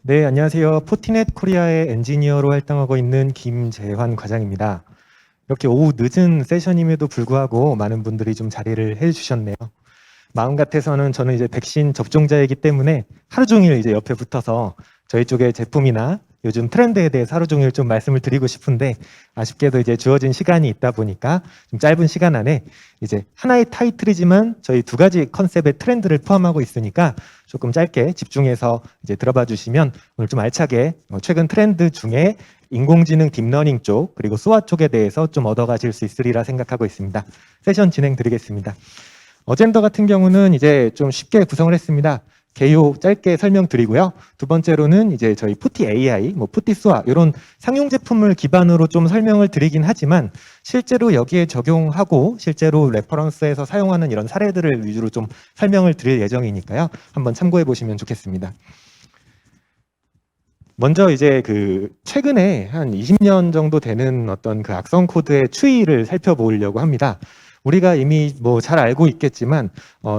네, 안녕하세요. 포티넷 코리아의 엔지니어로 활동하고 있는 김재환 과장입니다. 이렇게 오후 늦은 세션임에도 불구하고 많은 분들이 좀 자리를 해주셨네요. 마음 같아서는 저는 이제 백신 접종자이기 때문에 하루 종일 이제 옆에 붙어서 저희 쪽의 제품이나 요즘 트렌드에 대해서 하루 종일 좀 말씀을 드리고 싶은데 아쉽게도 이제 주어진 시간이 있다 보니까 좀 짧은 시간 안에 이제 하나의 타이틀이지만 저희 두 가지 컨셉의 트렌드를 포함하고 있으니까 조금 짧게 집중해서 이제 들어봐 주시면 오늘 좀 알차게 최근 트렌드 중에 인공지능 딥러닝 쪽 그리고 소아 쪽에 대해서 좀 얻어가실 수 있으리라 생각하고 있습니다. 세션 진행 드리겠습니다. 어젠더 같은 경우는 이제 좀 쉽게 구성을 했습니다. 개요 짧게 설명드리고요. 두 번째로는 이제 저희 푸티 AI, 푸티 수아 이런 상용 제품을 기반으로 좀 설명을 드리긴 하지만 실제로 여기에 적용하고 실제로 레퍼런스에서 사용하는 이런 사례들을 위주로 좀 설명을 드릴 예정이니까요. 한번 참고해 보시면 좋겠습니다. 먼저 이제 최근에 한 20년 정도 되는 어떤 그 악성 코드의 추이를 살펴보려고 합니다. 우리가 이미 뭐 잘 알고 있겠지만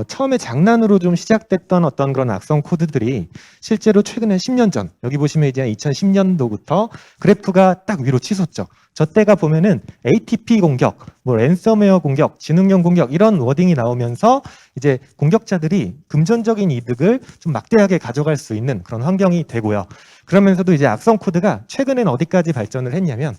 처음에 장난으로 좀 시작됐던 어떤 그런 악성 코드들이 실제로 최근에 10년 전 여기 보시면 이제 2010년도부터 그래프가 딱 위로 치솟죠. 저 때가 보면은 ATP 공격, 뭐 랜섬웨어 공격, 지능형 공격 이런 워딩이 나오면서 이제 공격자들이 금전적인 이득을 좀 막대하게 가져갈 수 있는 그런 환경이 되고요. 그러면서도 이제 악성 코드가 최근엔 어디까지 발전을 했냐면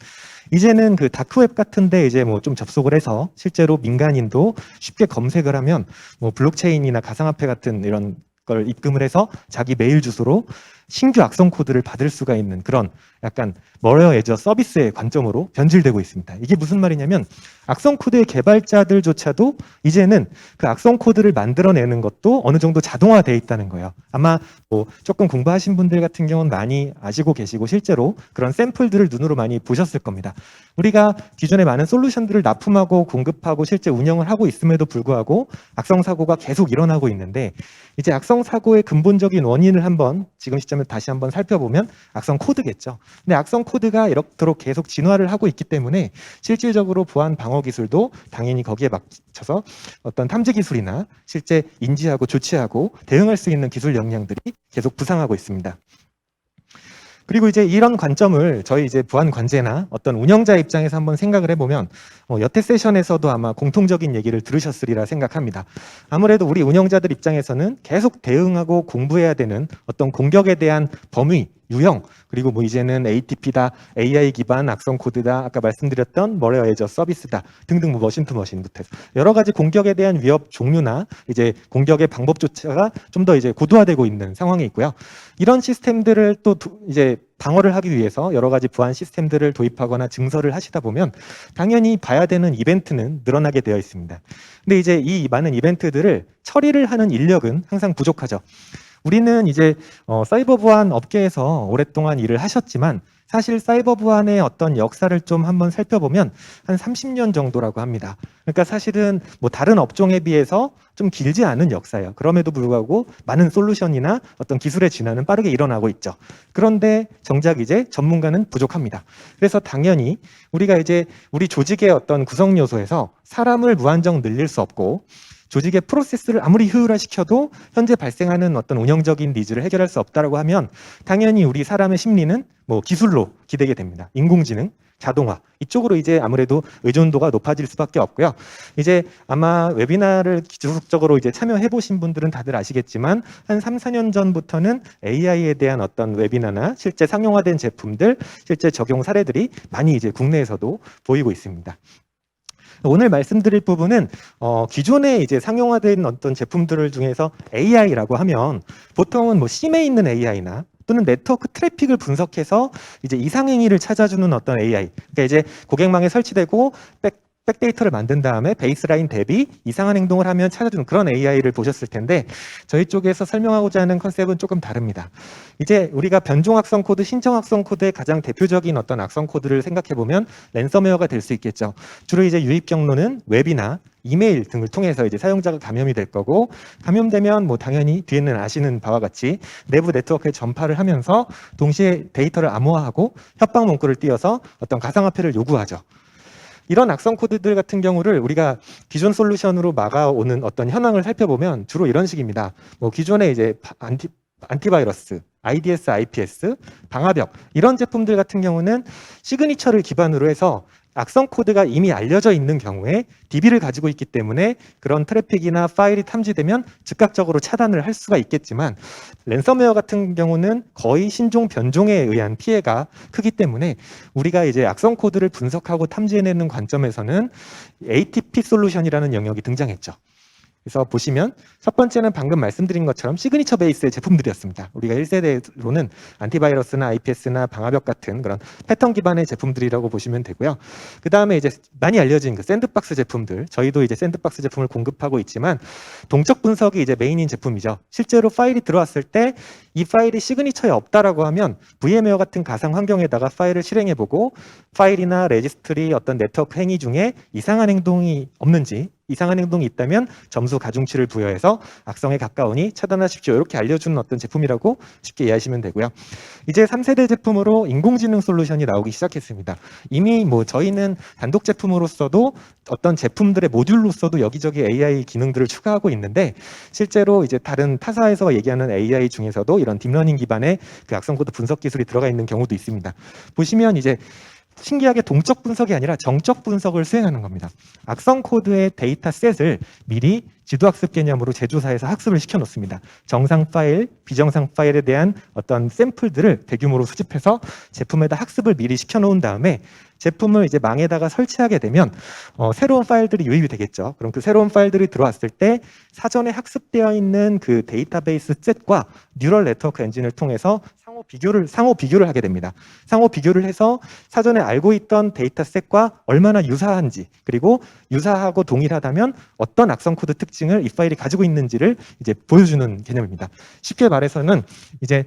이제는 그 다크웹 같은데 이제 뭐 좀 접속을 해서 실제로 민간인도 쉽게 검색을 하면 뭐 블록체인이나 가상화폐 같은 이런 걸 입금을 해서 자기 메일 주소로 신규 악성 코드를 받을 수가 있는 그런 약간 멀어 에저 서비스의 관점으로 변질되고 있습니다. 이게 무슨 말이냐면 악성 코드의 개발자들조차도 이제는 그 악성 코드를 만들어내는 것도 어느 정도 자동화되어 있다는 거예요. 아마 뭐 조금 공부하신 분들 같은 경우는 많이 아시고 계시고 실제로 그런 샘플들을 눈으로 많이 보셨을 겁니다. 우리가 기존에 많은 솔루션들을 납품하고 공급하고 실제 운영을 하고 있음에도 불구하고 악성 사고가 계속 일어나고 있는데 이제 악성 사고의 근본적인 원인을 한번 지금 시점에 다시 한번 살펴보면 악성 코드겠죠. 근데 악성 코드가 이렇도록 계속 진화를 하고 있기 때문에 실질적으로 보안 방어 기술도 당연히 거기에 맞춰서 어떤 탐지 기술이나 실제 인지하고 조치하고 대응할 수 있는 기술 역량들이 계속 부상하고 있습니다. 그리고 이제 이런 관점을 저희 이제 보안 관제나 어떤 운영자 입장에서 한번 생각을 해보면 여태 세션에서도 아마 공통적인 얘기를 들으셨으리라 생각합니다. 아무래도 우리 운영자들 입장에서는 계속 대응하고 공부해야 되는 어떤 공격에 대한 범위, 유형, 그리고 뭐 이제는 ATP다, AI 기반 악성 코드다, 아까 말씀드렸던 멀어 에저 서비스다 등등 뭐 머신 투 머신부터 해서 여러 가지 공격에 대한 위협 종류나 이제 공격의 방법조차가 좀 더 이제 고도화되고 있는 상황이 있고요. 이런 시스템들을 또 이제 방어를 하기 위해서 여러 가지 보안 시스템들을 도입하거나 증설을 하시다 보면 당연히 봐야 되는 이벤트는 늘어나게 되어 있습니다. 근데 이제 이 많은 이벤트들을 처리를 하는 인력은 항상 부족하죠. 우리는 이제 사이버 보안 업계에서 오랫동안 일을 하셨지만 사실 사이버 보안의 어떤 역사를 좀 한번 살펴보면 한 30년 정도라고 합니다. 그러니까 사실은 뭐 다른 업종에 비해서 좀 길지 않은 역사예요. 그럼에도 불구하고 많은 솔루션이나 어떤 기술의 진화는 빠르게 일어나고 있죠. 그런데 정작 이제 전문가는 부족합니다. 그래서 당연히 우리가 이제 우리 조직의 어떤 구성 요소에서 사람을 무한정 늘릴 수 없고 조직의 프로세스를 아무리 효율화시켜도 현재 발생하는 어떤 운영적인 니즈를 해결할 수 없다라고 하면 당연히 우리 사람의 심리는 뭐 기술로 기대게 됩니다. 인공지능, 자동화 이쪽으로 이제 아무래도 의존도가 높아질 수밖에 없고요. 이제 아마 웨비나를 지속적으로 이제 참여해 보신 분들은 다들 아시겠지만 한 3, 4년 전부터는 AI에 대한 어떤 웨비나나 실제 상용화된 제품들, 실제 적용 사례들이 많이 이제 국내에서도 보이고 있습니다. 오늘 말씀드릴 부분은 기존에 이제 상용화된 어떤 제품들을 중에서 AI라고 하면 보통은 뭐 심에 있는 AI나 또는 네트워크 트래픽을 분석해서 이제 이상행위를 찾아주는 어떤 AI. 그러니까 이제 고객망에 설치되고 백데이터를 만든 다음에 베이스라인 대비 이상한 행동을 하면 찾아주는 그런 AI를 보셨을 텐데 저희 쪽에서 설명하고자 하는 컨셉은 조금 다릅니다. 이제 우리가 변종 악성 코드, 신청 악성 코드의 가장 대표적인 어떤 악성 코드를 생각해 보면 랜섬웨어가 될 수 있겠죠. 주로 이제 유입 경로는 웹이나 이메일 등을 통해서 이제 사용자가 감염이 될 거고 감염되면 뭐 당연히 뒤에는 아시는 바와 같이 내부 네트워크에 전파를 하면서 동시에 데이터를 암호화하고 협박 문구를 띄워서 어떤 가상화폐를 요구하죠. 이런 악성 코드들 같은 경우를 우리가 기존 솔루션으로 막아오는 어떤 현황을 살펴보면 주로 이런 식입니다. 뭐 기존에 이제 안티바이러스, IDS, IPS, 방화벽 이런 제품들 같은 경우는 시그니처를 기반으로 해서 악성 코드가 이미 알려져 있는 경우에 DB를 가지고 있기 때문에 그런 트래픽이나 파일이 탐지되면 즉각적으로 차단을 할 수가 있겠지만 랜섬웨어 같은 경우는 거의 신종 변종에 의한 피해가 크기 때문에 우리가 이제 악성 코드를 분석하고 탐지해내는 관점에서는 ATP 솔루션이라는 영역이 등장했죠. 그래서 보시면 첫 번째는 방금 말씀드린 것처럼 시그니처 베이스의 제품들이었습니다. 우리가 1세대로는 안티바이러스나 IPS나 방화벽 같은 그런 패턴 기반의 제품들이라고 보시면 되고요. 그 다음에 이제 많이 알려진 그 샌드박스 제품들, 저희도 이제 샌드박스 제품을 공급하고 있지만 동적 분석이 이제 메인인 제품이죠. 실제로 파일이 들어왔을 때 이 파일이 시그니처에 없다라고 하면 VM웨어 같은 가상 환경에다가 파일을 실행해보고 파일이나 레지스트리 어떤 네트워크 행위 중에 이상한 행동이 없는지, 이상한 행동이 있다면 점수 가중치를 부여해서 악성에 가까우니 차단하십시오. 이렇게 알려주는 어떤 제품이라고 쉽게 이해하시면 되고요. 이제 3세대 제품으로 인공지능 솔루션이 나오기 시작했습니다. 이미 뭐 저희는 단독 제품으로서도 어떤 제품들의 모듈로서도 여기저기 AI 기능들을 추가하고 있는데 실제로 이제 다른 타사에서 얘기하는 AI 중에서도 이런 딥러닝 기반의 그 악성 코드 분석 기술이 들어가 있는 경우도 있습니다. 보시면 이제 신기하게 동적 분석이 아니라 정적 분석을 수행하는 겁니다. 악성 코드의 데이터 셋을 미리 지도학습 개념으로 제조사에서 학습을 시켜 놓습니다. 정상 파일, 비정상 파일에 대한 어떤 샘플들을 대규모로 수집해서 제품에다 학습을 미리 시켜 놓은 다음에 제품을 이제 망에다가 설치하게 되면 새로운 파일들이 유입이 되겠죠. 그럼 그 새로운 파일들이 들어왔을 때 사전에 학습되어 있는 그 데이터베이스 셋과 뉴럴 네트워크 엔진을 통해서 상호 비교를 하게 됩니다. 상호 비교를 해서 사전에 알고 있던 데이터 셋과 얼마나 유사한지, 그리고 유사하고 동일하다면 어떤 악성 코드 특징을 이 파일이 가지고 있는지를 이제 보여주는 개념입니다. 쉽게 말해서는 이제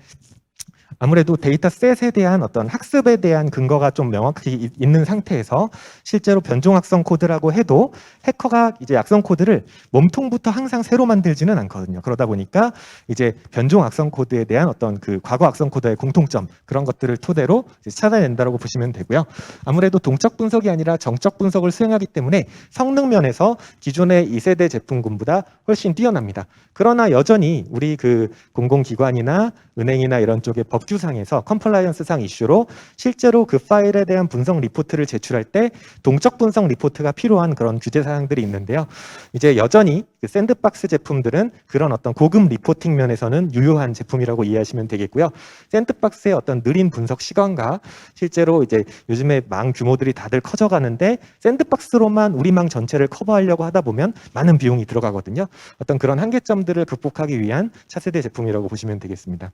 아무래도 데이터 셋에 대한 어떤 학습에 대한 근거가 좀 명확히 있는 상태에서 실제로 변종 악성 코드라고 해도 해커가 이제 악성 코드를 몸통부터 항상 새로 만들지는 않거든요. 그러다 보니까 이제 변종 악성 코드에 대한 어떤 그 과거 악성 코드의 공통점 그런 것들을 토대로 이제 찾아낸다고 보시면 되고요. 아무래도 동적 분석이 아니라 정적 분석을 수행하기 때문에 성능 면에서 기존의 2세대 제품군보다 훨씬 뛰어납니다. 그러나 여전히 우리 그 공공기관이나 은행이나 이런 쪽의 법규상에서 컴플라이언스상 이슈로 실제로 그 파일에 대한 분석 리포트를 제출할 때 동적 분석 리포트가 필요한 그런 규제 사항들이 있는데요. 이제 여전히 그 샌드박스 제품들은 그런 어떤 고급 리포팅 면에서는 유효한 제품이라고 이해하시면 되겠고요. 샌드박스의 어떤 느린 분석 시간과 실제로 이제 요즘에 망 규모들이 다들 커져가는데 샌드박스로만 우리 망 전체를 커버하려고 하다 보면 많은 비용이 들어가거든요. 어떤 그런 한계점들을 극복하기 위한 차세대 제품이라고 보시면 되겠습니다.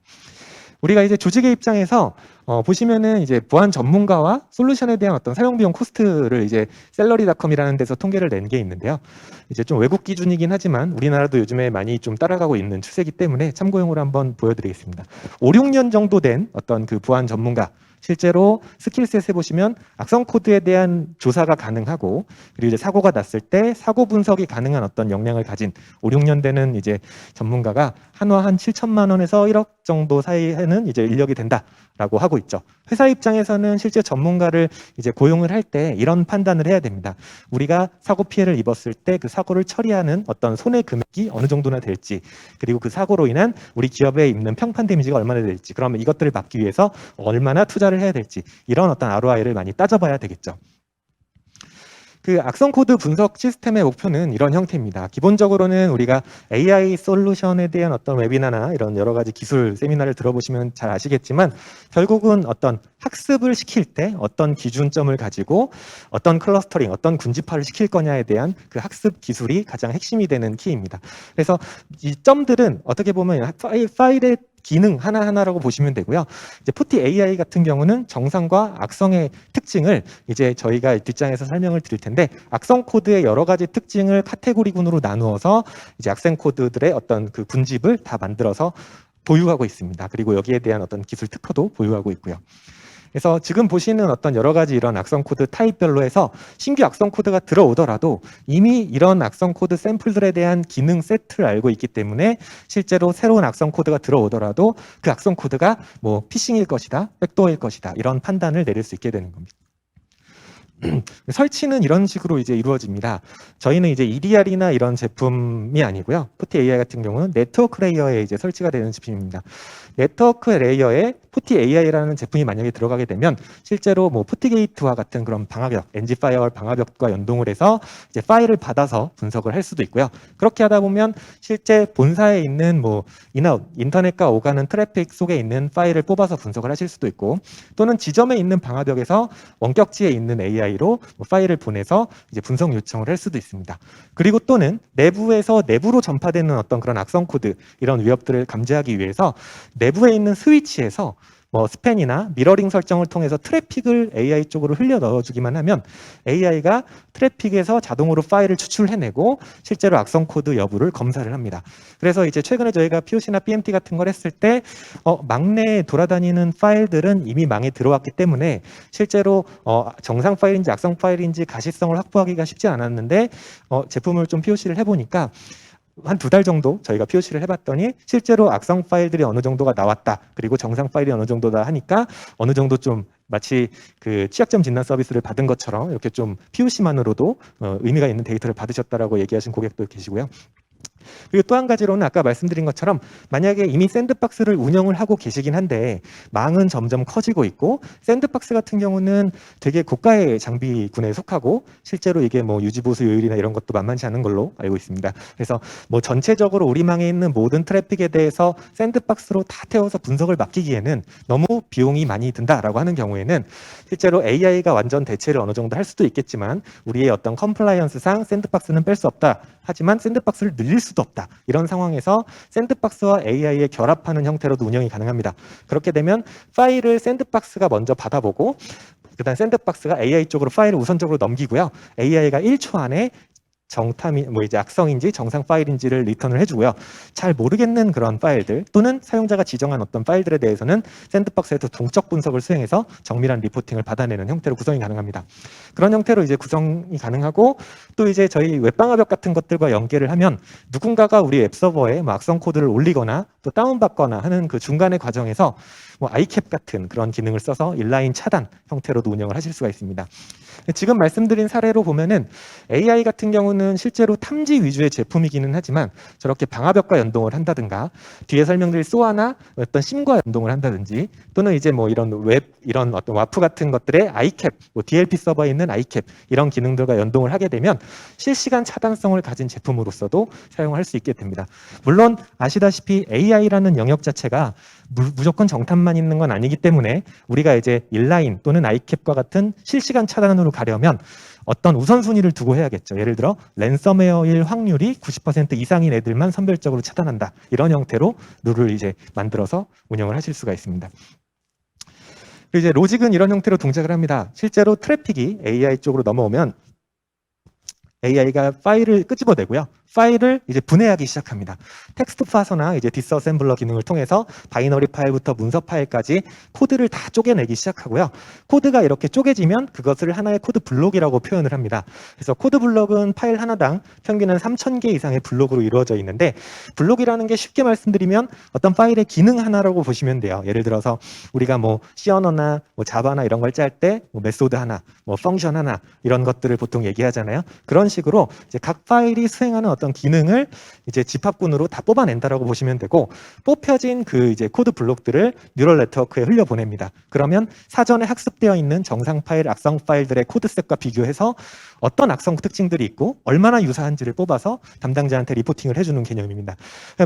우리가 이제 조직의 입장에서 보시면은 이제 보안 전문가와 솔루션에 대한 어떤 사용 비용 코스트를 이제 셀러리닷컴이라는 데서 통계를 낸 게 있는데요. 이제 좀 외국 기준이긴 하지만 우리나라도 요즘에 많이 좀 따라가고 있는 추세이기 때문에 참고용으로 한번 보여드리겠습니다. 5, 6년 정도 된 어떤 그 보안 전문가 실제로 스킬셋에 보시면 악성 코드에 대한 조사가 가능하고 그리고 이제 사고가 났을 때 사고 분석이 가능한 어떤 역량을 가진 5, 6년 되는 이제 전문가가 한화 한 7천만 원에서 1억 정도 사이에는 이제 인력이 된다라고 하고 있죠. 회사 입장에서는 실제 전문가를 이제 고용을 할 때 이런 판단을 해야 됩니다. 우리가 사고 피해를 입었을 때 그 사고를 처리하는 어떤 손해 금액이 어느 정도나 될지, 그리고 그 사고로 인한 우리 기업에 입는 평판 데미지가 얼마나 될지, 그러면 이것들을 막기 위해서 얼마나 투자를 해야 될지 이런 어떤 ROI를 많이 따져봐야 되겠죠. 그 악성 코드 분석 시스템의 목표는 이런 형태입니다. 기본적으로는 우리가 AI 솔루션에 대한 어떤 웨비나나 이런 여러 가지 기술 세미나를 들어보시면 잘 아시겠지만 결국은 어떤 학습을 시킬 때 어떤 기준점을 가지고 어떤 클러스터링, 어떤 군집화를 시킬 거냐에 대한 그 학습 기술이 가장 핵심이 되는 키입니다. 그래서 이 점들은 어떻게 보면 파일의 기능 하나하나라고 보시면 되고요. 이제 포티 AI 같은 경우는 정상과 악성의 특징을 이제 저희가 뒷장에서 설명을 드릴 텐데 악성 코드의 여러 가지 특징을 카테고리군으로 나누어서 이제 악성 코드들의 어떤 그 군집을 다 만들어서 보유하고 있습니다. 그리고 여기에 대한 어떤 기술 특허도 보유하고 있고요. 그래서 지금 보시는 어떤 여러 가지 이런 악성 코드 타입별로 해서 신규 악성 코드가 들어오더라도 이미 이런 악성 코드 샘플들에 대한 기능 세트를 알고 있기 때문에 실제로 새로운 악성 코드가 들어오더라도 그 악성 코드가 뭐 피싱일 것이다, 백도어일 것이다 이런 판단을 내릴 수 있게 되는 겁니다. 설치는 이런 식으로 이제 이루어집니다. 저희는 이제 EDR이나 이런 제품이 아니고요. 푸티 AI 같은 경우는 네트워크 레이어에 이제 설치가 되는 제품입니다. 네트워크 레이어에 푸티 AI라는 제품이 만약에 들어가게 되면 실제로 뭐 푸티게이트와 같은 그런 방화벽, NG 파이어월 방화벽과 연동을 해서 이제 파일을 받아서 분석을 할 수도 있고요. 그렇게 하다 보면 실제 본사에 있는 뭐 인아웃, 인터넷과 오가는 트래픽 속에 있는 파일을 뽑아서 분석을 하실 수도 있고, 또는 지점에 있는 방화벽에서 원격지에 있는 AI로 뭐 파일을 보내서 이제 분석 요청을 할 수도 있습니다. 그리고 또는 내부에서 내부로 전파되는 어떤 그런 악성 코드, 이런 위협들을 감지하기 위해서 내부에 있는 스위치에서 뭐 스팬이나 미러링 설정을 통해서 트래픽을 AI 쪽으로 흘려 넣어주기만 하면 AI가 트래픽에서 자동으로 파일을 추출해내고 실제로 악성 코드 여부를 검사를 합니다. 그래서 이제 최근에 저희가 POC나 PMT 같은 걸 했을 때 망내에 돌아다니는 파일들은 이미 망에 들어왔기 때문에 실제로 정상 파일인지 악성 파일인지 가시성을 확보하기가 쉽지 않았는데 제품을 좀 POC를 해보니까 한 2달 정도 저희가 POC를 해봤더니 실제로 악성 파일들이 어느 정도가 나왔다, 그리고 정상 파일이 어느 정도다 하니까 어느 정도 좀 마치 그 취약점 진단 서비스를 받은 것처럼 이렇게 좀 POC만으로도 의미가 있는 데이터를 받으셨다라고 얘기하신 고객도 계시고요. 그리고 또 한 가지로는 아까 말씀드린 것처럼 만약에 이미 샌드박스를 운영을 하고 계시긴 한데 망은 점점 커지고 있고, 샌드박스 같은 경우는 되게 고가의 장비군에 속하고 실제로 이게 뭐 유지보수 요율이나 이런 것도 만만치 않은 걸로 알고 있습니다. 그래서 뭐 전체적으로 우리 망에 있는 모든 트래픽에 대해서 샌드박스로 다 태워서 분석을 맡기기에는 너무 비용이 많이 든다라고 하는 경우에는 실제로 AI가 완전 대체를 어느 정도 할 수도 있겠지만 우리의 어떤 컴플라이언스상 샌드박스는 뺄 수 없다. 하지만 샌드박스를 늘릴 수도 없다. 이런 상황에서 샌드박스와 AI의 결합하는 형태로도 운영이 가능합니다. 그렇게 되면 파일을 샌드박스가 먼저 받아보고 그다음 샌드박스가 AI 쪽으로 파일을 우선적으로 넘기고요. AI가 1초 안에 정탐이 뭐 이제 악성인지 정상 파일인지를 리턴을 해주고요. 잘 모르겠는 그런 파일들 또는 사용자가 지정한 어떤 파일들에 대해서는 샌드박스에서 동적 분석을 수행해서 정밀한 리포팅을 받아내는 형태로 구성이 가능합니다. 그런 형태로 이제 구성이 가능하고, 또 이제 저희 웹방화벽 같은 것들과 연계를 하면 누군가가 우리 웹 서버에 뭐 악성 코드를 올리거나 또 다운받거나 하는 그 중간의 과정에서 뭐 아이캡 같은 그런 기능을 써서 인라인 차단 형태로도 운영을 하실 수가 있습니다. 지금 말씀드린 사례로 보면은 AI 같은 경우는 실제로 탐지 위주의 제품이기는 하지만 저렇게 방화벽과 연동을 한다든가 뒤에 설명드릴 소아나 어떤 심과 연동을 한다든지 또는 이제 뭐 이런 웹 이런 어떤 와프 같은 것들의 아이캡, 뭐 DLP 서버에 있는 아이캡 이런 기능들과 연동을 하게 되면 실시간 차단성을 가진 제품으로서도 사용할 수 있게 됩니다. 물론 아시다시피 AI라는 영역 자체가 무조건 정탐만 있는 건 아니기 때문에 우리가 이제 인라인 또는 아이캡과 같은 실시간 차단으로 가려면 어떤 우선순위를 두고 해야겠죠. 예를 들어 랜섬웨어일 확률이 90% 이상인 애들만 선별적으로 차단한다. 이런 형태로 룰을 이제 만들어서 운영을 하실 수가 있습니다. 그리고 이제 로직은 이런 형태로 동작을 합니다. 실제로 트래픽이 AI 쪽으로 넘어오면 AI가 파일을 끄집어내고요. 파일을 이제 분해하기 시작합니다. 텍스트 파서나 이제 디스어셈블러 기능을 통해서 바이너리 파일부터 문서 파일까지 코드를 다 쪼개내기 시작하고요. 코드가 이렇게 쪼개지면 그것을 하나의 코드 블록이라고 표현을 합니다. 그래서 코드 블록은 파일 하나당 평균 한 3,000개 이상의 블록으로 이루어져 있는데, 블록이라는 게 쉽게 말씀드리면 어떤 파일의 기능 하나라고 보시면 돼요. 예를 들어서 우리가 뭐 C 언어나 뭐 자바나 이런 걸 짤 때 뭐 메소드 하나, 뭐 펑션 하나 이런 것들을 보통 얘기하잖아요. 그런 식으로 이제 각 파일이 수행하는 어떤 기능을 이제 집합군으로 다 뽑아낸다라고 보시면 되고, 뽑혀진 그 이제 코드 블록들을 뉴럴 네트워크에 흘려보냅니다. 그러면 사전에 학습되어 있는 정상 파일, 악성 파일들의 코드셋과 비교해서 어떤 악성 특징들이 있고 얼마나 유사한지를 뽑아서 담당자한테 리포팅을 해주는 개념입니다.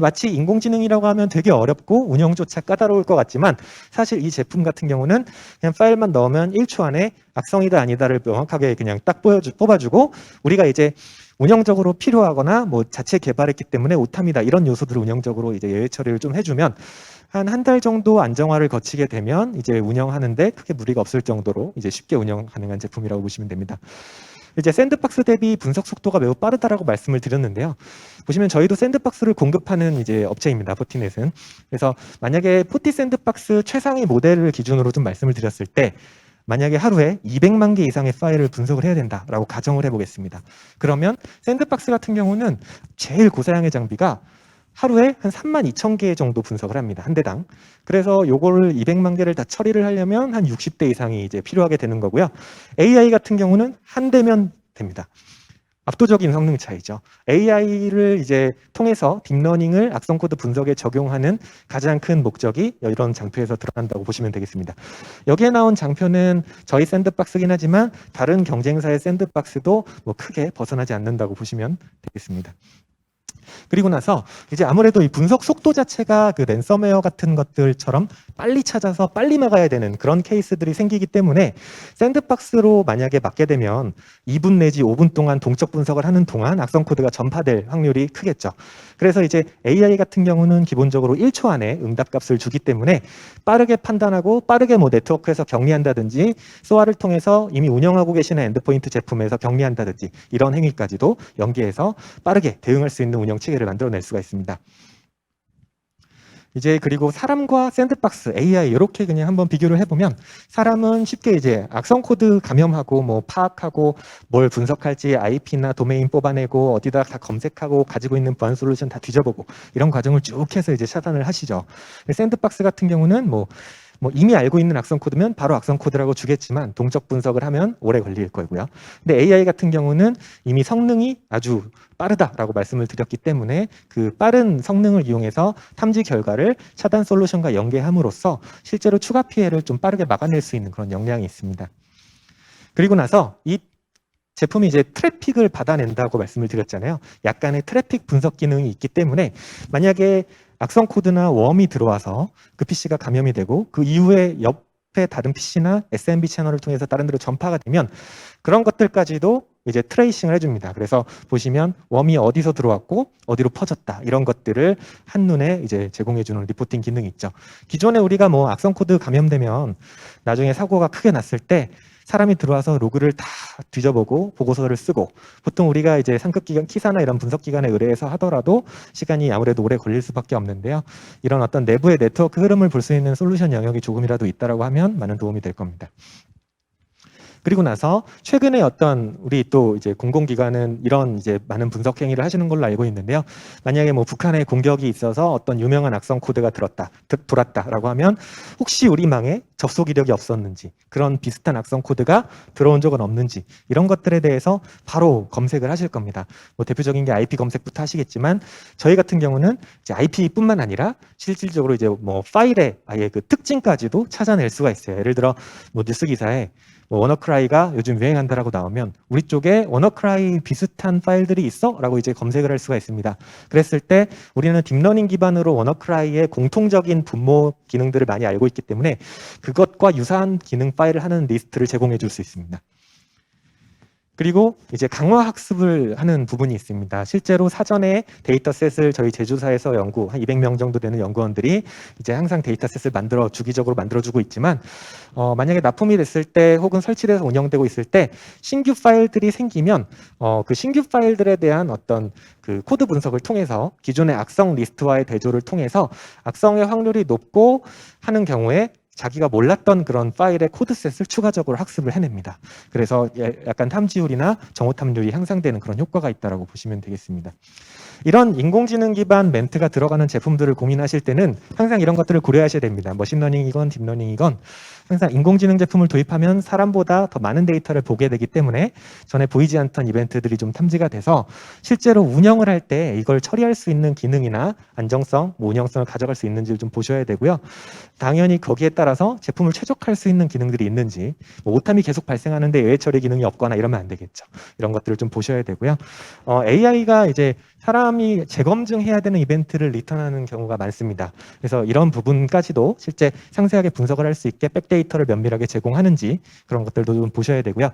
마치 인공지능이라고 하면 되게 어렵고 운영조차 까다로울 것 같지만 사실 이 제품 같은 경우는 그냥 파일만 넣으면 1초 안에 악성이다 아니다를 명확하게 그냥 딱 뽑아주고, 우리가 이제 운영적으로 필요하거나 뭐 자체 개발했기 때문에 오탑이다 이런 요소들을 운영적으로 이제 예외 처리를 좀 해주면 한 달 정도 안정화를 거치게 되면 이제 운영하는데 크게 무리가 없을 정도로 이제 쉽게 운영 가능한 제품이라고 보시면 됩니다. 이제 샌드박스 대비 분석 속도가 매우 빠르다라고 말씀을 드렸는데요. 보시면 저희도 샌드박스를 공급하는 이제 업체입니다. 포티넷은. 그래서 만약에 포티 샌드박스 최상위 모델을 기준으로 좀 말씀을 드렸을 때 만약에 하루에 200만 개 이상의 파일을 분석을 해야 된다라고 가정을 해보겠습니다. 그러면 샌드박스 같은 경우는 제일 고사양의 장비가 하루에 한 32,000개 정도 분석을 합니다. 한 대당. 그래서 요거를 200만 개를 다 처리를 하려면 한 60대 이상이 이제 필요하게 되는 거고요. AI 같은 경우는 한 대면 됩니다. 압도적인 성능 차이죠. AI를 이제 통해서 딥러닝을 악성 코드 분석에 적용하는 가장 큰 목적이 이런 장표에서 드러난다고 보시면 되겠습니다. 여기에 나온 장표는 저희 샌드박스긴 하지만 다른 경쟁사의 샌드박스도 뭐 크게 벗어나지 않는다고 보시면 되겠습니다. 그리고 나서 이제 아무래도 이 분석 속도 자체가 그 랜섬웨어 같은 것들처럼 빨리 찾아서 빨리 막아야 되는 그런 케이스들이 생기기 때문에 샌드박스로 만약에 막게 되면 2분 내지 5분 동안 동적 분석을 하는 동안 악성 코드가 전파될 확률이 크겠죠. 그래서 이제 AI 같은 경우는 기본적으로 1초 안에 응답값을 주기 때문에 빠르게 판단하고 빠르게 뭐 네트워크에서 격리한다든지 소아를 통해서 이미 운영하고 계시는 엔드포인트 제품에서 격리한다든지 이런 행위까지도 연계해서 빠르게 대응할 수 있는 운영 체계를 만들어낼 수가 있습니다. 이제 그리고 사람과 샌드박스, AI 이렇게 그냥 한번 비교를 해보면 사람은 쉽게 이제 악성 코드 감염하고 뭐 파악하고 뭘 분석할지 IP나 도메인 뽑아내고 어디다 다 검색하고 가지고 있는 보안 솔루션 다 뒤져보고 이런 과정을 쭉 해서 이제 차단을 하시죠. 샌드박스 같은 경우는 뭐 이미 알고 있는 악성 코드면 바로 악성 코드라고 주겠지만 동적 분석을 하면 오래 걸릴 거고요. 근데 AI 같은 경우는 이미 성능이 아주 빠르다라고 말씀을 드렸기 때문에 그 빠른 성능을 이용해서 탐지 결과를 차단 솔루션과 연계함으로써 실제로 추가 피해를 좀 빠르게 막아낼 수 있는 그런 역량이 있습니다. 그리고 나서 이 제품이 이제 트래픽을 받아낸다고 말씀을 드렸잖아요. 약간의 트래픽 분석 기능이 있기 때문에 만약에 악성 코드나 웜이 들어와서 그 PC가 감염이 되고 그 이후에 옆에 다른 PC나 SMB 채널을 통해서 다른 데로 전파가 되면 그런 것들까지도 이제 트레이싱을 해줍니다. 그래서 보시면 웜이 어디서 들어왔고 어디로 퍼졌다 이런 것들을 한눈에 이제 제공해주는 리포팅 기능이 있죠. 기존에 우리가 뭐 악성 코드 감염되면 나중에 사고가 크게 났을 때 사람이 들어와서 로그를 다 뒤져보고 보고서를 쓰고 보통 우리가 이제 상급기관 키사나 이런 분석기관에 의뢰해서 하더라도 시간이 아무래도 오래 걸릴 수밖에 없는데요. 이런 어떤 내부의 네트워크 흐름을 볼 수 있는 솔루션 영역이 조금이라도 있다라고 하면 많은 도움이 될 겁니다. 그리고 나서 최근에 어떤 우리 또 이제 공공기관은 이런 이제 많은 분석 행위를 하시는 걸로 알고 있는데요. 만약에 뭐 북한에 공격이 있어서 어떤 유명한 악성 코드가 돌았다라고 하면 혹시 우리 망에 접속 이력이 없었는지 그런 비슷한 악성 코드가 들어온 적은 없는지 이런 것들에 대해서 바로 검색을 하실 겁니다. 뭐 대표적인 게 IP 검색부터 하시겠지만 저희 같은 경우는 이제 IP뿐만 아니라 실질적으로 이제 뭐 파일의 아예 그 특징까지도 찾아낼 수가 있어요. 예를 들어 뭐 뉴스 기사에 뭐 워너크라이가 요즘 유행한다라고 나오면 우리 쪽에 워너크라이 비슷한 파일들이 있어? 라고 이제 검색을 할 수가 있습니다. 그랬을 때 우리는 딥러닝 기반으로 워너크라이의 공통적인 분모 기능들을 많이 알고 있기 때문에 그것과 유사한 기능 파일을 하는 리스트를 제공해 줄 수 있습니다. 그리고 이제 강화 학습을 하는 부분이 있습니다. 실제로 사전에 데이터셋을 저희 제조사에서 한 200명 정도 되는 연구원들이 이제 항상 데이터셋을 주기적으로 만들어주고 있지만 만약에 납품이 됐을 때 혹은 설치돼서 운영되고 있을 때 신규 파일들이 생기면 그 신규 파일들에 대한 어떤 그 코드 분석을 통해서 기존의 악성 리스트와의 대조를 통해서 악성의 확률이 높고 하는 경우에 자기가 몰랐던 그런 파일의 코드셋을 추가적으로 학습을 해냅니다. 그래서 약간 탐지율이나 정오 탐률이 향상되는 그런 효과가 있다고 보시면 되겠습니다. 이런 인공지능 기반 멘트가 들어가는 제품들을 고민하실 때는 항상 이런 것들을 고려하셔야 됩니다. 머신러닝이건 딥러닝이건 항상 인공지능 제품을 도입하면 사람보다 더 많은 데이터를 보게 되기 때문에 전에 보이지 않던 이벤트들이 좀 탐지가 돼서 실제로 운영을 할 때 이걸 처리할 수 있는 기능이나 안정성, 운영성을 가져갈 수 있는지를 좀 보셔야 되고요. 당연히 거기에 따라서 제품을 최적화할 수 있는 기능들이 있는지 오탐이 계속 발생하는데 예외 처리 기능이 없거나 이러면 안 되겠죠. 이런 것들을 좀 보셔야 되고요. AI가 이제 사람이 재검증해야 되는 이벤트를 리턴하는 경우가 많습니다. 그래서 이런 부분까지도 실제 상세하게 분석을 할 수 있게 백데이터를 면밀하게 제공하는지 그런 것들도 좀 보셔야 되고요.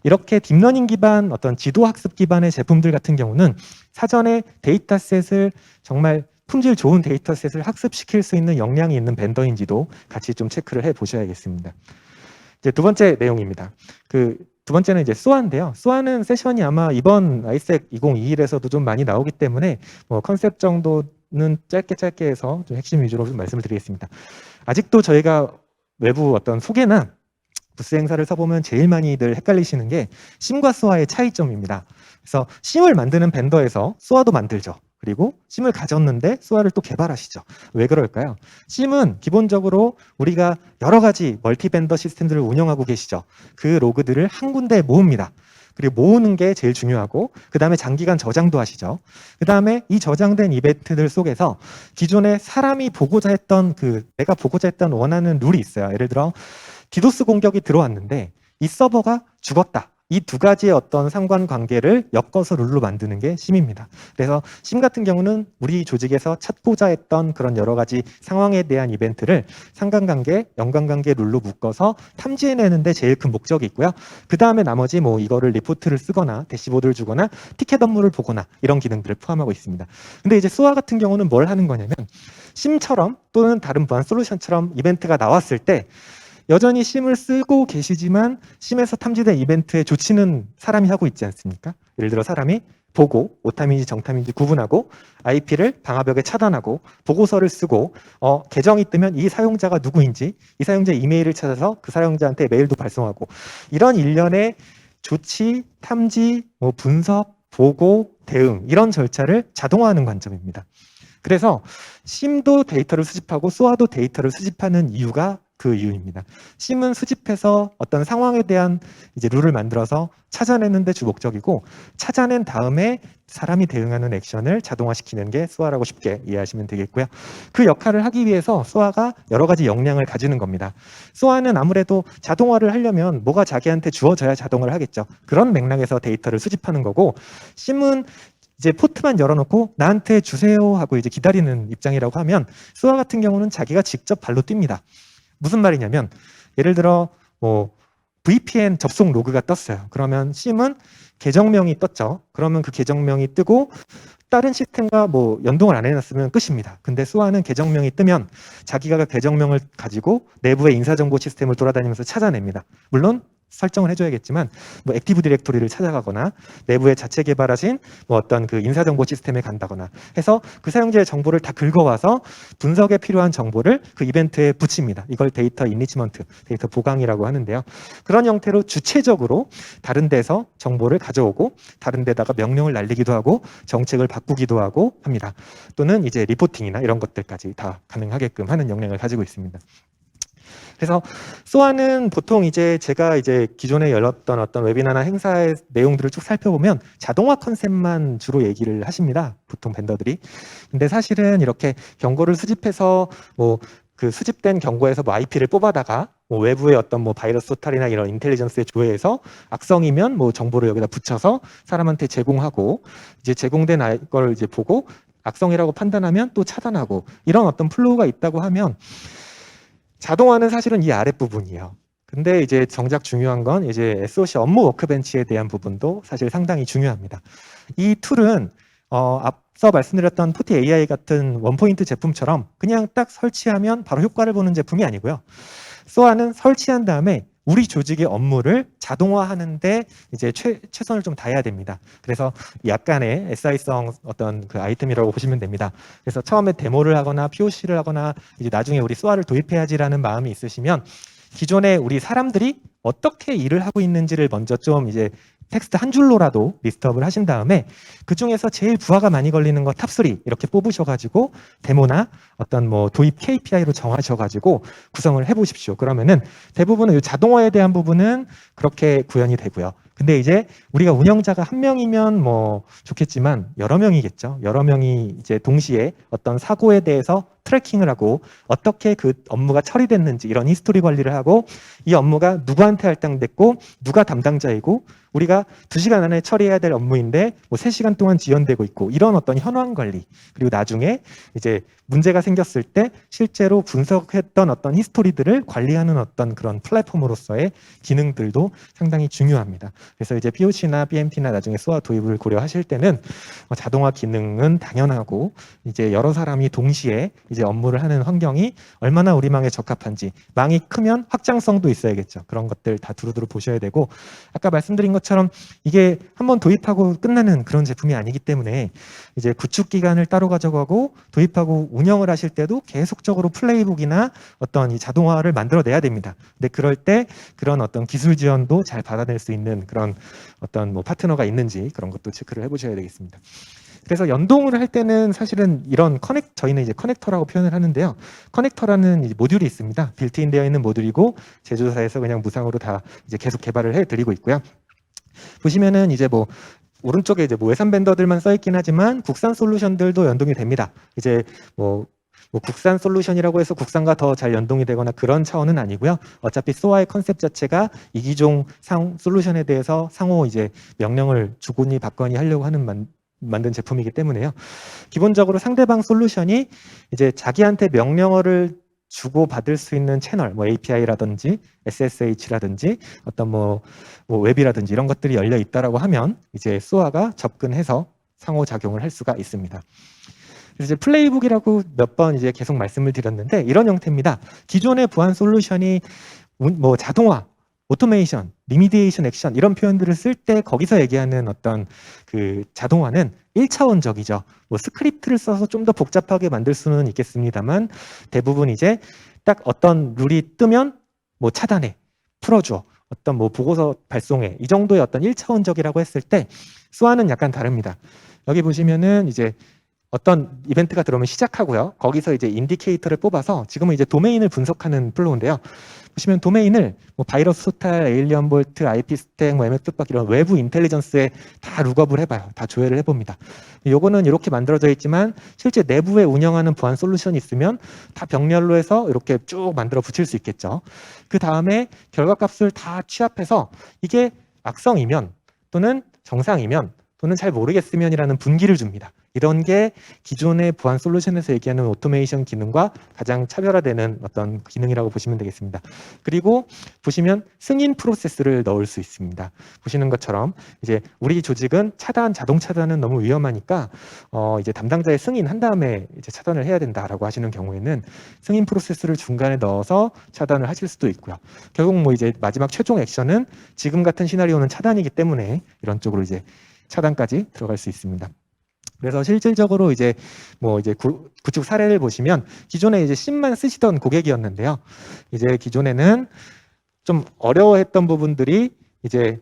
이렇게 딥러닝 기반 어떤 지도 학습 기반의 제품들 같은 경우는 사전에 데이터셋을 정말 품질 좋은 데이터셋을 학습시킬 수 있는 역량이 있는 벤더인지도 같이 좀 체크를 해 보셔야겠습니다. 이제 두 번째 내용입니다. 두 번째는 이제 SOA인데요. SOA는 세션이 아마 이번 아이색 2021에서도 좀 많이 나오기 때문에 뭐 컨셉 정도는 짧게 해서 좀 핵심 위주로 좀 말씀을 드리겠습니다. 아직도 저희가 외부 어떤 소개나 부스 행사를 써보면 제일 많이들 헷갈리시는 게 심과 SOA의 차이점입니다. 그래서 심을 만드는 벤더에서 SOA도 만들죠. 그리고 심을 가졌는데 소아를 또 개발하시죠. 왜 그럴까요? 심은 기본적으로 우리가 여러 가지 멀티벤더 시스템들을 운영하고 계시죠. 그 로그들을 한 군데에 모읍니다. 그리고 모으는 게 제일 중요하고, 그 다음에 장기간 저장도 하시죠. 그 다음에 이 저장된 이벤트들 속에서 기존에 사람이 보고자 했던 내가 보고자 했던 원하는 룰이 있어요. 예를 들어 디도스 공격이 들어왔는데 이 서버가 죽었다. 이 두 가지의 어떤 상관관계를 엮어서 룰로 만드는 게 심입니다. 그래서 심 같은 경우는 우리 조직에서 찾고자 했던 그런 여러 가지 상황에 대한 이벤트를 상관관계, 연관관계 룰로 묶어서 탐지해내는데 제일 큰 목적이 있고요. 그 다음에 나머지 뭐 이거를 리포트를 쓰거나 대시보드를 주거나 티켓 업무를 보거나 이런 기능들을 포함하고 있습니다. 근데 이제 소아 같은 경우는 뭘 하는 거냐면 심처럼 또는 다른 보안 솔루션처럼 이벤트가 나왔을 때 여전히 심을 쓰고 계시지만 심에서 탐지된 이벤트의 조치는 사람이 하고 있지 않습니까? 예를 들어 사람이 보고 오탐인지 정탐인지 구분하고 IP를 방화벽에 차단하고 보고서를 쓰고 계정이 뜨면 이 사용자가 누구인지 이 사용자의 이메일을 찾아서 그 사용자한테 메일도 발송하고 이런 일련의 조치, 탐지, 분석, 보고, 대응 이런 절차를 자동화하는 관점입니다. 그래서 심도 데이터를 수집하고 소아도 데이터를 수집하는 이유가 그 이유입니다. 심은 수집해서 어떤 상황에 대한 이제 룰을 만들어서 찾아내는 데 주 목적이고 찾아낸 다음에 사람이 대응하는 액션을 자동화시키는 게 소아라고 쉽게 이해하시면 되겠고요. 그 역할을 하기 위해서 소아가 여러 가지 역량을 가지는 겁니다. 소아는 아무래도 자동화를 하려면 뭐가 자기한테 주어져야 자동화를 하겠죠. 그런 맥락에서 데이터를 수집하는 거고 심은 이제 포트만 열어놓고 나한테 주세요 하고 이제 기다리는 입장이라고 하면 소아 같은 경우는 자기가 직접 발로 뜁니다. 무슨 말이냐면 예를 들어 뭐 VPN 접속 로그가 떴어요. 그러면 심은 계정명이 떴죠. 그러면 그 계정명이 뜨고 다른 시스템과 뭐 연동을 안 해놨으면 끝입니다. 근데 소아는 계정명이 뜨면 자기가 그 계정명을 가지고 내부의 인사정보 시스템을 돌아다니면서 찾아냅니다. 물론 설정을 해줘야겠지만 뭐 액티브 디렉토리를 찾아가거나 내부에 자체 개발하신 뭐 어떤 그 인사정보 시스템에 간다거나 해서 그 사용자의 정보를 다 긁어와서 분석에 필요한 정보를 그 이벤트에 붙입니다. 이걸 데이터 인리치먼트, 데이터 보강이라고 하는데요. 그런 형태로 주체적으로 다른 데서 정보를 가져오고 다른 데다가 명령을 날리기도 하고 정책을 바꾸기도 하고 합니다. 또는 이제 리포팅이나 이런 것들까지 다 가능하게끔 하는 역량을 가지고 있습니다. 그래서 소아는 보통 이제 제가 이제 기존에 열었던 어떤 웨비나나 행사의 내용들을 쭉 살펴보면 자동화 컨셉만 주로 얘기를 하십니다. 보통 벤더들이. 근데 사실은 이렇게 경고를 수집해서 뭐 그 수집된 경고에서 뭐 IP를 뽑아다가 뭐 외부의 어떤 뭐 바이러스 소탈이나 이런 인텔리전스에 조회해서 악성이면 뭐 정보를 여기다 붙여서 사람한테 제공하고 이제 제공된 걸 이제 보고 악성이라고 판단하면 또 차단하고 이런 어떤 플로우가 있다고 하면 자동화는 사실은 이 아랫부분이에요. 근데 이제 정작 중요한 건 이제 SOC 업무 워크벤치에 대한 부분도 사실 상당히 중요합니다. 이 툴은 앞서 말씀드렸던 포티 AI 같은 원포인트 제품처럼 그냥 딱 설치하면 바로 효과를 보는 제품이 아니고요. 소아는 설치한 다음에 우리 조직의 업무를 자동화하는데 이제 최선을 좀 다해야 됩니다. 그래서 약간의 SI성 어떤 그 아이템이라고 보시면 됩니다. 그래서 처음에 데모를 하거나 POC를 하거나 이제 나중에 우리 소아를 도입해야지라는 마음이 있으시면 기존에 우리 사람들이 어떻게 일을 하고 있는지를 먼저 좀 이제 텍스트 한 줄로라도 리스트업을 하신 다음에 그 중에서 제일 부하가 많이 걸리는 거 탑3 이렇게 뽑으셔가지고 데모나 어떤 뭐 도입 KPI로 정하셔가지고 구성을 해보십시오. 그러면은 대부분은 이 자동화에 대한 부분은 그렇게 구현이 되고요. 근데 이제 우리가 운영자가 한 명이면 뭐 좋겠지만 여러 명이겠죠. 여러 명이 이제 동시에 어떤 사고에 대해서 트래킹을 하고 어떻게 그 업무가 처리됐는지 이런 히스토리 관리를 하고 이 업무가 누구한테 할당됐고 누가 담당자이고 우리가 2시간 안에 처리해야 될 업무인데 뭐 3시간 동안 지연되고 있고 이런 어떤 현황 관리 그리고 나중에 이제 문제가 생겼을 때 실제로 분석했던 어떤 히스토리들을 관리하는 어떤 그런 플랫폼으로서의 기능들도 상당히 중요합니다. 그래서 이제 POC나 BMT나 나중에 소아 도입을 고려하실 때는 자동화 기능은 당연하고 이제 여러 사람이 동시에 이제 업무를 하는 환경이 얼마나 우리 망에 적합한지 망이 크면 확장성도 있어야겠죠. 그런 것들 다 두루두루 보셔야 되고 아까 말씀드린 것처럼 이게 한번 도입하고 끝나는 그런 제품이 아니기 때문에 이제 구축 기간을 따로 가져가고 도입하고 운영을 하실 때도 계속적으로 플레이북이나 어떤 이 자동화를 만들어내야 됩니다. 근데 그럴 때 그런 어떤 기술 지원도 잘 받아낼 수 있는 그런 어떤 뭐 파트너가 있는지 그런 것도 체크를 해보셔야 되겠습니다. 그래서 연동을 할 때는 사실은 이런 저희는 이제 커넥터라고 표현을 하는데요. 커넥터라는 이제 모듈이 있습니다. 빌트인 되어 있는 모듈이고 제조사에서 그냥 무상으로 다 이제 계속 개발을 해드리고 있고요. 보시면은 이제 뭐 오른쪽에 이제 뭐 외산 벤더들만 써 있긴 하지만 국산 솔루션들도 연동이 됩니다. 이제 뭐 국산 솔루션이라고 해서 국산과 더 잘 연동이 되거나 그런 차원은 아니고요. 어차피 소아의 컨셉 자체가 이기종 솔루션에 대해서 상호 이제 명령을 주거니 받거니 하려고 하는 만든 제품이기 때문에요. 기본적으로 상대방 솔루션이 이제 자기한테 명령어를 주고 받을 수 있는 채널, 뭐 API라든지 SSH라든지 어떤 뭐 웹이라든지 이런 것들이 열려 있다라고 하면 이제 소아가 접근해서 상호작용을 할 수가 있습니다. 그래서 이제 플레이북이라고 몇 번 이제 계속 말씀을 드렸는데 이런 형태입니다. 기존의 보안 솔루션이 뭐 자동화, 오토메이션, 리미디에이션 액션 이런 표현들을 쓸 때 거기서 얘기하는 어떤 그 자동화는 1차원적이죠. 뭐 스크립트를 써서 좀 더 복잡하게 만들 수는 있겠습니다만 대부분 이제 딱 어떤 룰이 뜨면 뭐 차단해, 풀어줘, 어떤 뭐 보고서 발송해 이 정도의 어떤 1차원적이라고 했을 때 소아는 약간 다릅니다. 여기 보시면은 이제 어떤 이벤트가 들어오면 시작하고요. 거기서 이제 인디케이터를 뽑아서 지금은 이제 도메인을 분석하는 플로우인데요. 보시면 도메인을 뭐 바이러스 토탈, 에일리언 볼트, IP 스택, 뭐 MS 뚝박 이런 외부 인텔리전스에 다 룩업을 해봐요. 다 조회를 해봅니다. 요거는 이렇게 만들어져 있지만 실제 내부에 운영하는 보안 솔루션이 있으면 다 병렬로 해서 이렇게 쭉 만들어 붙일 수 있겠죠. 그 다음에 결과값을 다 취합해서 이게 악성이면 또는 정상이면 또는 잘 모르겠으면이라는 분기를 줍니다. 이런 게 기존의 보안 솔루션에서 얘기하는 오토메이션 기능과 가장 차별화되는 어떤 기능이라고 보시면 되겠습니다. 그리고 보시면 승인 프로세스를 넣을 수 있습니다. 보시는 것처럼 이제 우리 조직은 자동 차단은 너무 위험하니까 이제 담당자의 승인한 다음에 이제 차단을 해야 된다라고 하시는 경우에는 승인 프로세스를 중간에 넣어서 차단을 하실 수도 있고요. 결국 뭐 이제 마지막 최종 액션은 지금 같은 시나리오는 차단이기 때문에 이런 쪽으로 이제 차단까지 들어갈 수 있습니다. 그래서 실질적으로 이제 뭐 이제 구축 사례를 보시면 기존에 이제 심만 쓰시던 고객이었는데요. 이제 기존에는 좀 어려워했던 부분들이 이제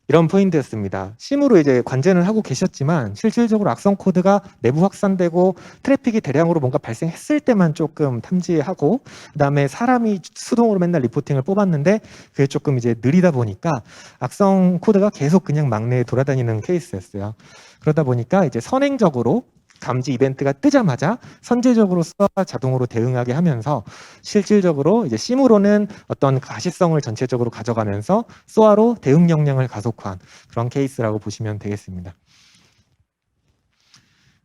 이런 포인트였습니다. 심으로 이제 관제는 하고 계셨지만 실질적으로 악성 코드가 내부 확산되고 트래픽이 대량으로 뭔가 발생했을 때만 조금 탐지하고 그다음에 사람이 수동으로 맨날 리포팅을 뽑았는데 그게 조금 이제 느리다 보니까 악성 코드가 계속 그냥 막내에 돌아다니는 케이스였어요. 그러다 보니까 이제 선행적으로 감지 이벤트가 뜨자마자 선제적으로 SOA가 자동으로 대응하게 하면서 실질적으로 이제 심으로는 어떤 가시성을 전체적으로 가져가면서 SOA로 대응 역량을 가속화한 그런 케이스라고 보시면 되겠습니다.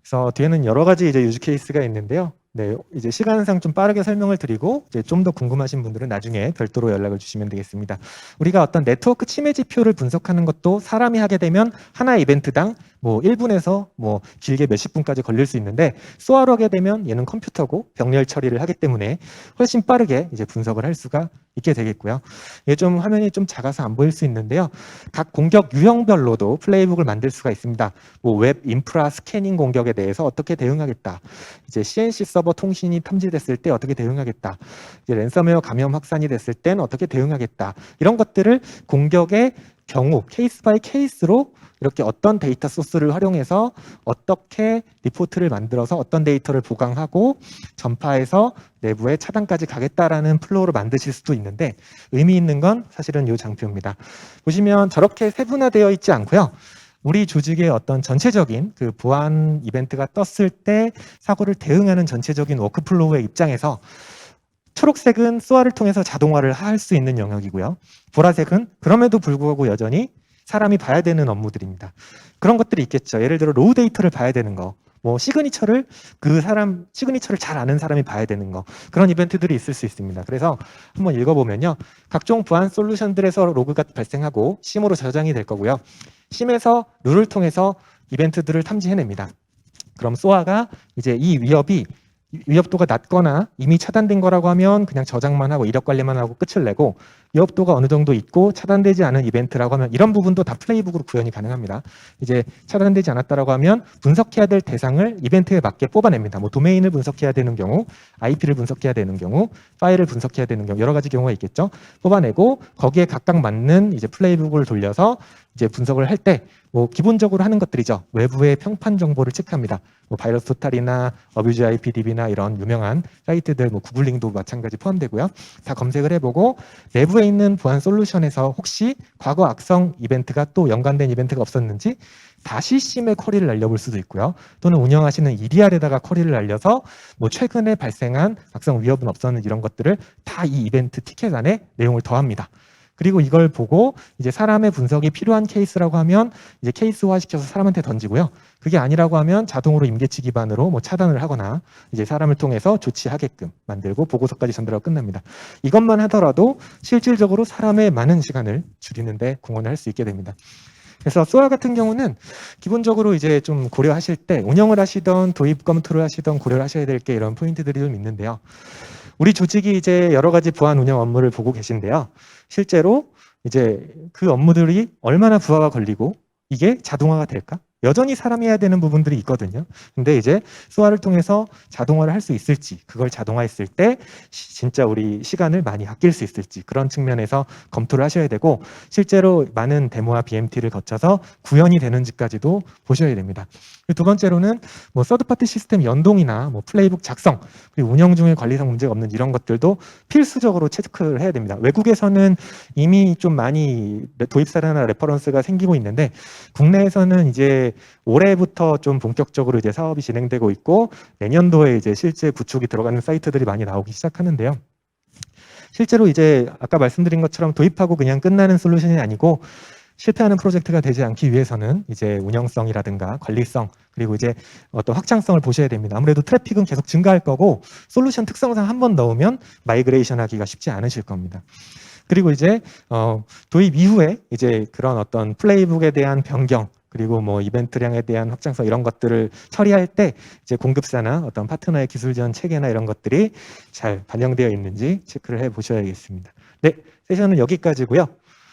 그래서 뒤에는 여러 가지 이제 유즈 케이스가 있는데요. 네, 이제 시간상 좀 빠르게 설명을 드리고 이제 좀 더 궁금하신 분들은 나중에 별도로 연락을 주시면 되겠습니다. 우리가 어떤 네트워크 침해 지표를 분석하는 것도 사람이 하게 되면 하나의 이벤트당 뭐 1분에서 뭐 길게 몇십 분까지 걸릴 수 있는데 SOA로 하게 되면 얘는 컴퓨터고 병렬 처리를 하기 때문에 훨씬 빠르게 이제 분석을 할 수가 있게 되겠고요. 이게 좀 화면이 좀 작아서 안 보일 수 있는데요. 각 공격 유형별로도 플레이북을 만들 수가 있습니다. 뭐 웹 인프라 스캐닝 공격에 대해서 어떻게 대응하겠다. 이제 CNC 서버 통신이 탐지됐을 때 어떻게 대응하겠다. 이제 랜섬웨어 감염 확산이 됐을 땐 어떻게 대응하겠다. 이런 것들을 공격의 경우 케이스 바이 케이스로 이렇게 어떤 데이터 소스를 활용해서 어떻게 리포트를 만들어서 어떤 데이터를 보강하고 전파해서 내부에 차단까지 가겠다라는 플로우를 만드실 수도 있는데 의미 있는 건 사실은 이 장표입니다. 보시면 저렇게 세분화되어 있지 않고요. 우리 조직의 어떤 전체적인 그 보안 이벤트가 떴을 때 사고를 대응하는 전체적인 워크플로우의 입장에서 초록색은 SOA를 통해서 자동화를 할 수 있는 영역이고요. 보라색은 그럼에도 불구하고 여전히 사람이 봐야 되는 업무들입니다. 그런 것들이 있겠죠. 예를 들어 로우 데이터를 봐야 되는 거, 뭐 시그니처를 시그니처를 잘 아는 사람이 봐야 되는 거, 그런 이벤트들이 있을 수 있습니다. 그래서 한번 읽어보면요. 각종 보안 솔루션들에서 로그가 발생하고 심으로 저장이 될 거고요. 심에서 룰을 통해서 이벤트들을 탐지해냅니다. 그럼 SOA가 이제 이 위협도가 낮거나 이미 차단된 거라고 하면 그냥 저장만 하고 이력 관리만 하고 끝을 내고 위협도가 어느 정도 있고 차단되지 않은 이벤트라고 하면 이런 부분도 다 플레이북으로 구현이 가능합니다. 이제 차단되지 않았다라고 하면 분석해야 될 대상을 이벤트에 맞게 뽑아냅니다. 뭐 도메인을 분석해야 되는 경우, IP를 분석해야 되는 경우, 파일을 분석해야 되는 경우 여러 가지 경우가 있겠죠. 뽑아내고 거기에 각각 맞는 이제 플레이북을 돌려서 이제 분석을 할 때 뭐 기본적으로 하는 것들이죠. 외부의 평판 정보를 체크합니다. 뭐 바이러스 토탈이나 어뷰즈 IPDB나 이런 유명한 사이트들, 뭐 구글링도 마찬가지 포함되고요. 다 검색을 해보고 내부에 있는 보안 솔루션에서 혹시 과거 악성 이벤트가 또 연관된 이벤트가 없었는지 다시 심의 쿼리를 날려볼 수도 있고요. 또는 운영하시는 EDR에다가 쿼리를 날려서 뭐 최근에 발생한 악성 위협은 없었는지 이런 것들을 다 이 이벤트 티켓 안에 내용을 더합니다. 그리고 이걸 보고 이제 사람의 분석이 필요한 케이스라고 하면 이제 케이스화 시켜서 사람한테 던지고요. 그게 아니라고 하면 자동으로 임계치 기반으로 뭐 차단을 하거나 이제 사람을 통해서 조치하게끔 만들고 보고서까지 전달하고 끝납니다. 이것만 하더라도 실질적으로 사람의 많은 시간을 줄이는데 공헌을 할 수 있게 됩니다. 그래서 소아 같은 경우는 기본적으로 이제 좀 고려하실 때 운영을 하시던 도입 검토를 하시던 고려를 하셔야 될 게 이런 포인트들이 좀 있는데요. 우리 조직이 이제 여러 가지 보안 운영 업무를 보고 계신데요. 실제로 이제 그 업무들이 얼마나 부하가 걸리고 이게 자동화가 될까? 여전히 사람이 해야 되는 부분들이 있거든요. 근데 이제 소아를 통해서 자동화를 할 수 있을지, 그걸 자동화했을 때 진짜 우리 시간을 많이 아낄 수 있을지 그런 측면에서 검토를 하셔야 되고 실제로 많은 데모와 BMT를 거쳐서 구현이 되는지까지도 보셔야 됩니다. 두 번째로는 뭐 서드파티 시스템 연동이나 뭐 플레이북 작성 그리고 운영 중에 관리상 문제가 없는지 이런 것들도 필수적으로 체크를 해야 됩니다. 외국에서는 이미 좀 많이 도입 사례나 레퍼런스가 생기고 있는데 국내에서는 이제 올해부터 좀 본격적으로 이제 사업이 진행되고 있고 내년도에 이제 실제 구축이 들어가는 사이트들이 많이 나오기 시작하는데요. 실제로 이제 아까 말씀드린 것처럼 도입하고 그냥 끝나는 솔루션이 아니고 실패하는 프로젝트가 되지 않기 위해서는 이제 운영성이라든가 관리성 그리고 이제 어떤 확장성을 보셔야 됩니다. 아무래도 트래픽은 계속 증가할 거고 솔루션 특성상 한번 넣으면 마이그레이션 하기가 쉽지 않으실 겁니다. 그리고 이제 도입 이후에 이제 그런 어떤 플레이북에 대한 변경 그리고 뭐 이벤트량에 대한 확장성 이런 것들을 처리할 때 이제 공급사나 어떤 파트너의 기술 지원 체계나 이런 것들이 잘 반영되어 있는지 체크를 해 보셔야겠습니다. 네, 세션은 여기까지고요.